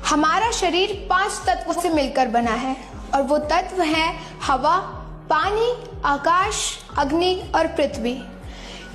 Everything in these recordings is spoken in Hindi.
हमारा शरीर 5 तत्वों से मिलकर बना है और वो तत्व हैं हवा, पानी, आकाश, अग्नि और पृथ्वी।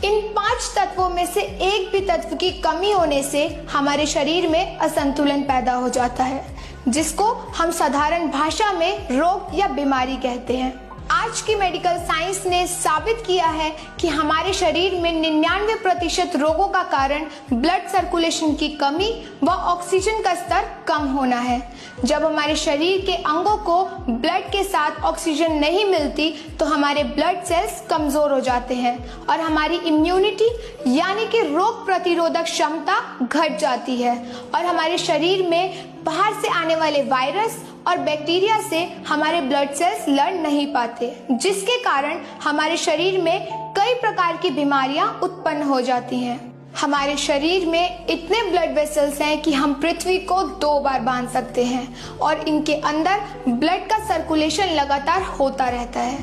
इन 5 तत्वों में से एक भी तत्व की कमी होने से हमारे शरीर में असंतुलन पैदा हो जाता है, जिसको हम साधारण भाषा में रोग या बीमारी कहते हैं। आज की मेडिकल साइंस ने साबित किया है कि हमारे शरीर में 99% रोगों का कारण ब्लड सर्कुलेशन की कमी व ऑक्सीजन का स्तर कम होना है। जब हमारे शरीर के अंगों को ब्लड के साथ ऑक्सीजन नहीं मिलती तो हमारे ब्लड सेल्स कमजोर हो जाते हैं और हमारी इम्यूनिटी यानी कि रोग प्रतिरोधक क्षमता घट जाती है और हमारे शरीर में बाहर से आने वाले वायरस और बैक्टीरिया से हमारे ब्लड सेल्स लड़ नहीं पाते, जिसके कारण हमारे शरीर में कई प्रकार की बीमारियां उत्पन्न हो जाती हैं। हमारे शरीर में इतने ब्लड वेसल्स हैं कि हम पृथ्वी को 2 बार बांध सकते हैं और इनके अंदर ब्लड का सर्कुलेशन लगातार होता रहता है।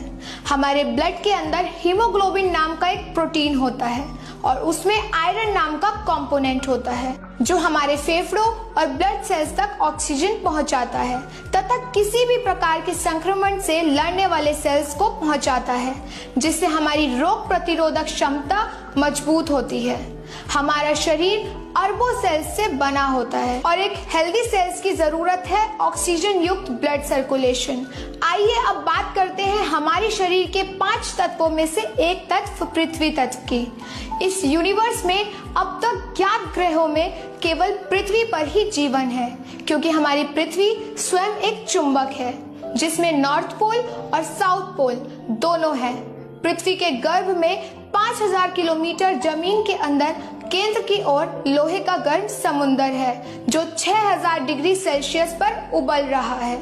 हमारे ब्लड के अंदर हीमोग्लोबिन नाम का एक प्रोटीन होता है और उसमें आयरन नाम का कंपोनेंट होता है जो हमारे फेफड़ों और ब्लड सेल्स तक ऑक्सीजन पहुंचाता है तथा किसी भी प्रकार के संक्रमण से लड़ने वाले सेल्स को पहुंचाता है, जिससे हमारी रोग प्रतिरोधक क्षमता मजबूत होती है। हमारा शरीर अरबों सेल्स से बना होता है और एक हेल्दी सेल्स की जरूरत है ऑक्सीजन युक्त ब्लड सर्कुलेशन। आइए अब बात करते हैं हमारे शरीर के 5 तत्वों में से एक तत्व पृथ्वी तत्व की। इस यूनिवर्स में अब तक ज्ञात ग्रहों में केवल पृथ्वी पर ही जीवन है, क्योंकि हमारी पृथ्वी स्वयं एक चुंबक है जिसमें नॉर्थ पोल और साउथ पोल दोनों है। पृथ्वी के गर्भ में 5000 किलोमीटर जमीन के अंदर केंद्र की ओर लोहे का गर्म समुंदर है जो 6000 डिग्री सेल्सियस पर उबल रहा है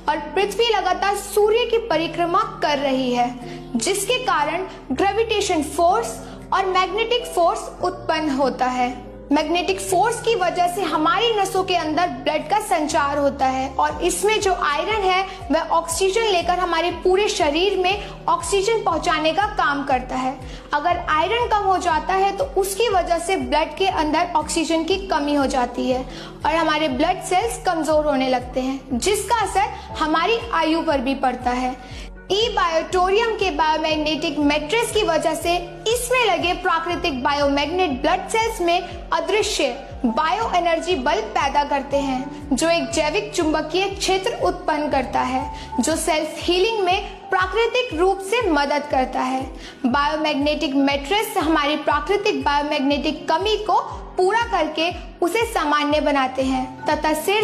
और पृथ्वी लगातार सूर्य की परिक्रमा कर रही है, जिसके कारण ग्रेविटेशन फोर्स और मैग्नेटिक फोर्स उत्पन्न होता है। मैग्नेटिक फोर्स की वजह से हमारी नसों के अंदर ब्लड का संचार होता है और इसमें जो आयरन है वह ऑक्सीजन लेकर हमारे पूरे शरीर में ऑक्सीजन पहुंचाने का काम करता है। अगर आयरन कम हो जाता है तो उसकी वजह से ब्लड के अंदर ऑक्सीजन की कमी हो जाती है और हमारे ब्लड सेल्स कमजोर होने लगते हैं, जिसका असर हमारी आयु पर भी पड़ता है। बायोटोरियम के बायोमैग्नेटिक मैट्रिक्स की वजह से इसमें लगे प्राकृतिक बायोमैग्नेट ब्लड सेल्स में अदृश्य बायो एनर्जी बल्ब पैदा करते हैं जो एक जैविक चुंबकीय क्षेत्र उत्पन्न करता है जो सेल्फ हीलिंग में प्राकृतिक रूप से मदद करता है। बायोमैग्नेटिक मैट्रिक्स हमारी प्राकृतिक बायोमैग्नेटिक कमी को पूरा करके उसे सामान्य बनाते हैं तथा सिर